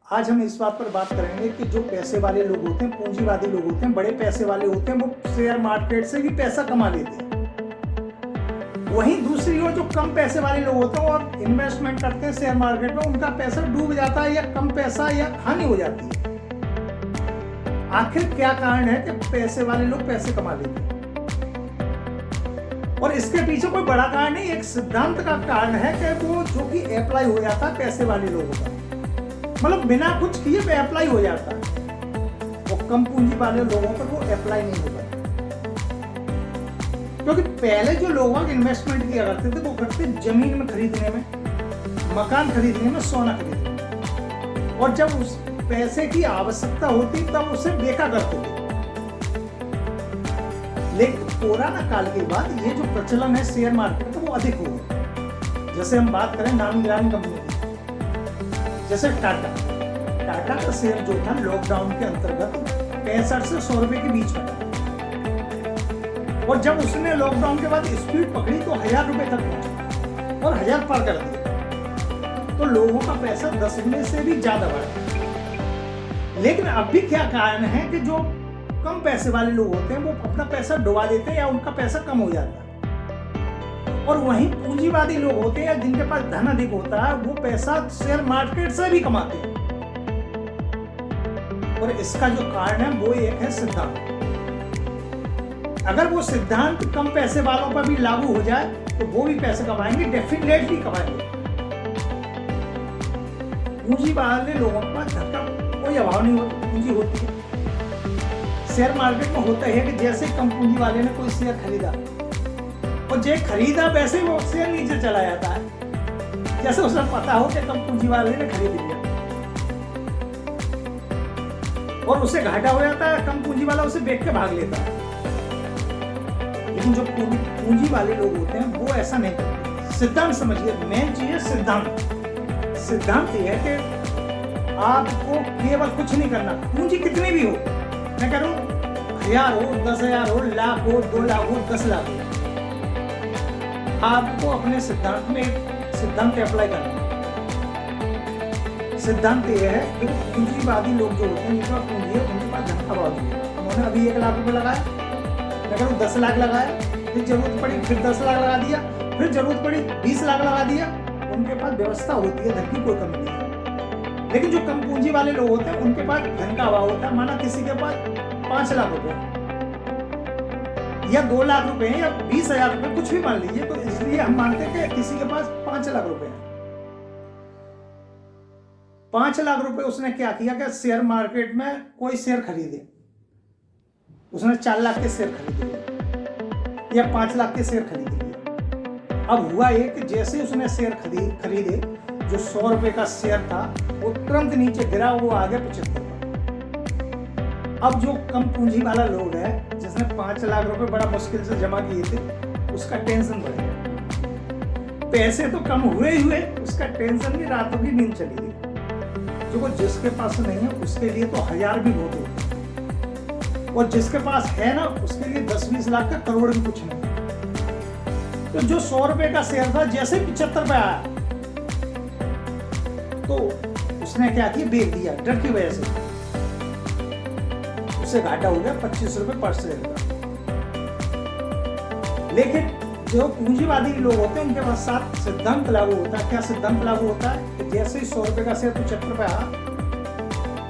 आज हम इस बात पर बात करेंगे कि जो पैसे वाले लोग होते हैं, पूंजीवादी लोग होते हैं, बड़े पैसे वाले होते हैं, वो शेयर मार्केट से भी पैसा कमा लेते हैं। वहीं दूसरी ओर जो कम पैसे वाले लोग होते हैं और इन्वेस्टमेंट करते हैं शेयर मार्केट में, उनका पैसा डूब जाता है या कम पैसा या हानि हो जाती है। आखिर क्या कारण है कि पैसे वाले लोग पैसे कमा लेते हैं? और इसके पीछे कोई बड़ा कारण नहीं, एक सिद्धांत का कारण है कि वो जो कि अप्लाई हो जाता है पैसे वाले लोगों का, मतलब बिना कुछ किए पे अप्लाई हो जाता है। वो कम पूंजी वाले लोगों पर वो अप्लाई नहीं होता, क्योंकि पहले जो लोग इन्वेस्टमेंट किया करते थे वो करते जमीन में खरीदने में, मकान खरीदने में, सोना खरीदने में, और जब उस पैसे की आवश्यकता होती तब उसे बेचा करते थे। लेकिन कोरोना काल के बाद ये जो प्रचलन है शेयर मार्केट का वो अधिक हो गया। जैसे हम बात करें नामी गिरामी कंपनी की, जैसे टाटा का शेयर जो था लॉकडाउन के अंतर्गत 65 से 100 रुपए के बीच में था, और जब उसने लॉकडाउन के बाद स्पीड पकड़ी तो 1000 रुपए तक पहुंचा और 1000 पार कर दिया, तो लोगों का पैसा 10 गुने से भी ज्यादा बढ़ा। लेकिन अब भी क्या कारण है कि जो कम पैसे वाले लोग होते हैं वो अपना पैसा डुबा देते हैं या उनका पैसा कम हो जाता है, और वहीं पूंजीवादी लोग होते हैं जिनके पास धन अधिक होता है वो पैसा शेयर मार्केट से भी कमाते हैं। और इसका जो कारण है वो एक है सिद्धांत। अगर वो सिद्धांत कम पैसे वालों पर भी लागू हो जाए तो वो भी पैसे कमाएंगे, डेफिनेटली कमाएंगे। पूंजी वाले लोगों के पास धन का कोई अभाव नहीं होता, पूंजी होती है। शेयर मार्केट में होता है कि जैसे कम पूंजी वाले ने कोई शेयर खरीदा और जो खरीदा वैसे वो शेयर नीचे चला जाता है, जैसे उसे पता हो कि कम पूंजी वाले ने खरीद लिया, और उसे घाटा हो जाता है, कम पूंजी वाला उसे बेच के भाग लेता है। लेकिन जो पूंजी वाले लोग होते हैं वो ऐसा नहीं करते। सिद्धांत समझिए, मेन चीज है सिद्धांत। सिद्धांत ये है कि आपको केवल कुछ नहीं करना, पूंजी कितनी भी हो, मैं कह रहा हूं 1000 हो, 10,000 हो, लाख हो, 2 लाख हो, 10 लाख हो, आपको अपने सिद्धांत में सिद्धांत अप्लाई करना है। सिद्धांत ये है कि पूंजीवादी लोग जो होते हैं जिनका पूंजी है उनके पास धन का अभाव नहीं है। उन्होंने अभी 1 लाख रुपए लगाया, मैं कह रहा हूं 10 लाख लगाया, फिर जरूरत पड़ी फिर 10 लाख लगा दिया, फिर जरूरत पड़ी 20 लाख लगा दिया। उनके पास व्यवस्था होती है, धन की कोई कमी नहीं है। लेकिन जो कम पूंजी वाले लोग होते हैं उनके पास धन का अभाव होता है। माना किसी के पास 5 लाख रुपए या 2 लाख रुपए या 20,000 रुपए, कुछ भी मान लीजिए, तो इसलिए हम मानते हैं कि किसी के पास 5 लाख रुपए हैं। 5 लाख रुपए उसने क्या किया कि शेयर मार्केट में कोई शेयर खरीदे, उसने 4 लाख के शेयर खरीदे या 5 लाख के शेयर खरीदे। अब हुआ ये कि जैसे उसने शेयर खरीदे, जो 100 रुपए का शेयर था वो तुरंत नीचे गिरा, वो आ गया 75। अब जो कम पूंजी वाला लोग है जिसने 5 लाख रुपए बड़ा मुश्किल से जमा किए थे, उसका टेंशन बढ़ गया। पैसे तो कम हुए ही हुए, उसका टेंशन भी, रातों की नींद चली गई। जो जिसके पास नहीं है उसके लिए तो 1000 भी बहुत होते हैं, और जिसके पास है ना उसके लिए 10-20 लाख का करोड़ भी कुछ नहीं। तो जो 100 रुपए का शेयर था जैसे 75 पे आया तो उसने क्या किया, बेच दिया डर की वजह से। उसे घाटा हो गया 25 रुपए पर शेयर का। लेकिन जो पूंजीवादी लोग होते हैं उनके पास साथ सिद्धांत लागू होता है। क्या सिद्धांत लागू होता है कि जैसे ही 100 रुपए का शेयर 75 पे आया,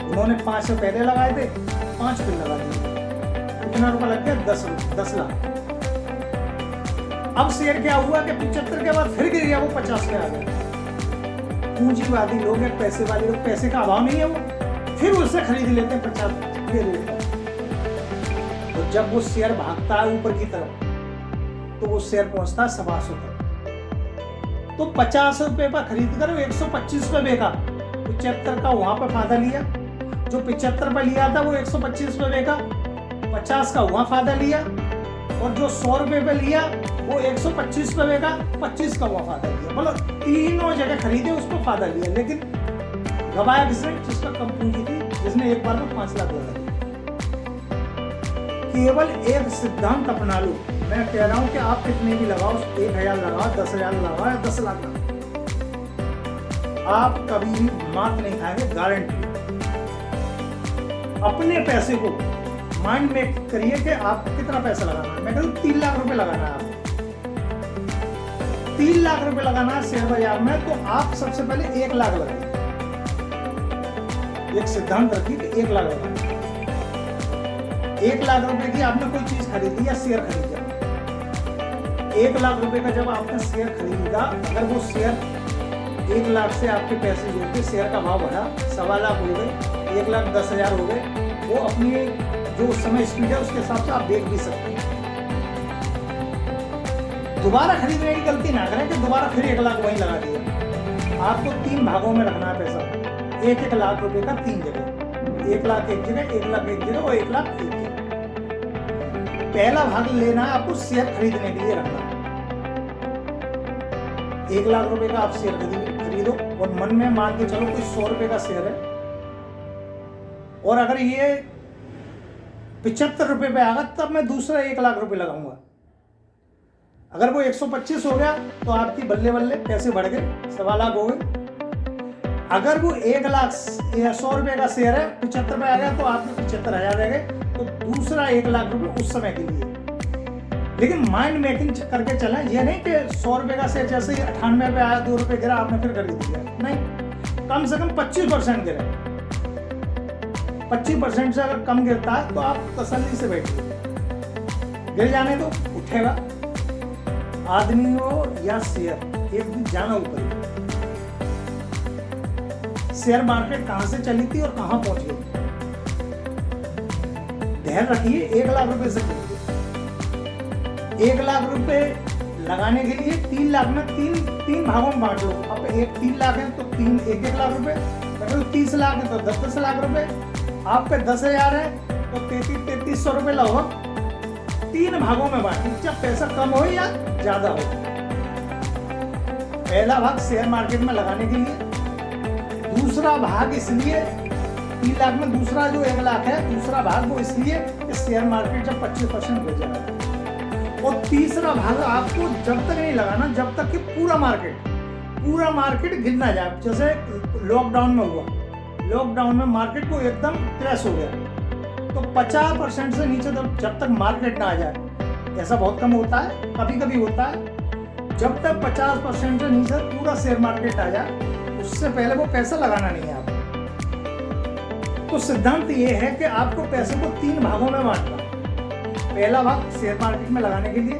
उन्होंने 5 रुपए पहले लगाए थे, 5 फिर लगा दिए, कितना रुपया लग गया, 10 लाख। अब शेयर क्या हुआ कि 75 के बाद फिर गिर गया, वो 50 पे आ गया। पूंजीवादी लोग हैं, पैसे वाले लोग, पैसे का अभाव नहीं है, वो फिर उससे खरीद लेते हैं 50 के रेट पर। और जब वो शेयर भागता है ऊपर की तरफ तो वो शेयर पहुंचता है 700 तक। तो 50 रुपए पर खरीद कर 125 पे बेचा, 75 का वहां पर फायदा लिया। जो 75 पे लिया था वो 125 पे बेचा, 50 का वहां फायदा लिया, और जो 100 रुपए पे लिया वो 125 पे बेचा, 25 का वहां फायदा लिया। मतलब तीनों जगह खरीदे, उसको फायदा लिया, लेकिन गवाया किसने, जिसका कम पूंजी थी, जिसने एक बार में 5 लाख लगा दिया। केवल एक सिद्धांत अपना लो, मैं कह रहा हूं कि आप कितने भी लगाओ, 1,000 लगाओ, 10,000 लगाओ या 10 लाख लगाओ, आप कभी भी मात नहीं खाएंगे, गारंटी। अपने पैसे को माइंड में करिए कि आपको कितना पैसा लगाना है। मैं कहूँ 3 लाख रुपए लगाना है आपको, 3 लाख रुपए लगाना है शेयर बाजार में, तो आप सबसे पहले 1 लाख लगाइए। एक सिद्धांत रखिए कि 1 लाख लगाना। 1 लाख रुपए की आपने कोई चीज खरीदी या शेयर खरीदा, 1 लाख रुपए का जब आपने शेयर खरीदा, अगर वो शेयर 1 लाख से आपके पैसे जोड़ के शेयर का भाव बढ़ा, 1.25 लाख हो गए, 1,10,000 हो गए, वो अपनी जो समय स्पीड है उसके हिसाब से आप देख भी सकते हैं। दोबारा खरीदने की गलती ना करें कि दोबारा फिर 1 लाख वहीं लगा दिया। आपको 3 भागों में रखना है पैसा, 1-1 लाख रुपए का 3 जगह, 1 लाख एक जगह, 1 लाख एक जगह और 1 लाख एक जगह। पहला भाग लेना है आपको शेयर खरीदने के लिए रखना है। 1 लाख रुपए का आप शेयर खरीदो और मन में मान के चलो कोई 100 रुपए का शेयर है, और अगर ये 75 रुपए पे आ गया तब मैं दूसरा 1 लाख रुपए लगाऊंगा। अगर वो 125 हो गया तो आपकी बल्ले बल्ले पैसे बढ़ गए, 1.25 लाख हो गए। अगर वो 1 लाख 100 रुपए का शेयर है, 75 पे आ गया तो आपके 75,000 रह गए, तो दूसरा 1 लाख रुपए उस समय के लिए। लेकिन माइंड मेकिंग करके चलें, ये नहीं कि 100 रुपए का शेयर जैसे ही 98 पे आया, 2 रुपए गिरा आपने फिर खरीद दिया, नहीं, कम से कम 25% गिरे। 25% से अगर कम गिरता है तो आप तसल्ली से बैठिए, गिर जाने तो उठेगा। आदमी हो या शेयर, एक दिन जाना ऊपर। शेयर मार्केट कहां से चली थी और कहां पहुंच गई, ध्यान रखिए। 1 लाख रुपए से खरीदिए। 1 लाख रुपए लगाने के लिए 3 लाख में तीन भागों में बांट लो। अब 3 लाख है तो 1-1 लाख रुपए, अगर 30 लाख है तो 10-10 लाख रुपए, आपके 10,000 है तो 3300 रुपए लगभग 3 भागों में बांटिए, जब पैसा कम हो या ज्यादा हो। पहला भाग शेयर मार्केट में लगाने के लिए, दूसरा भाग इसलिए 3 लाख में दूसरा जो 1 लाख है, दूसरा भाग वो इसलिए कि शेयर मार्केट जब 25% हो जाएगा, और तीसरा भाग आपको जब तक नहीं लगाना जब तक कि पूरा मार्केट गिर ना जाए। जैसे लॉकडाउन में हुआ, लॉकडाउन में मार्केट को एकदम क्रैश हो गया, तो 50% से नीचे जब तक मार्केट ना आ जाए, ऐसा बहुत कम होता है, कभी कभी होता है, जब तक 50% से नीचे पूरा शेयर मार्केट आ जाए, उससे पहले वो पैसा लगाना नहीं है आपको। तो सिद्धांत ये है कि आपको पैसे को 3 भागों में बांटना। पहला भाग शेयर मार्केट में लगाने के लिए,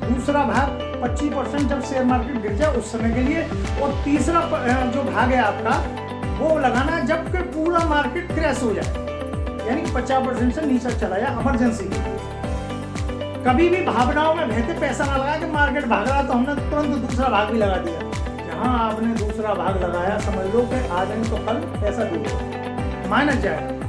दूसरा भाग 25% जब शेयर मार्केट गिर जाए उस समय के लिए, और तीसरा जो भाग है आपका वो लगाना है जब कि पूरा मार्केट क्रैश हो जाए, यानी 50% से नीचे चला जाए, इमरजेंसी के लिए। कभी भी भावनाओं में बहते पैसा ना लगा कि मार्केट भाग रहा तो हमने तुरंत दूसरा भाग भी लगा दिया। जहां आपने दूसरा भाग लगाया, समझ लो कि आज नहीं तो कल पैसा डूबेगा, माइनस जाएगा।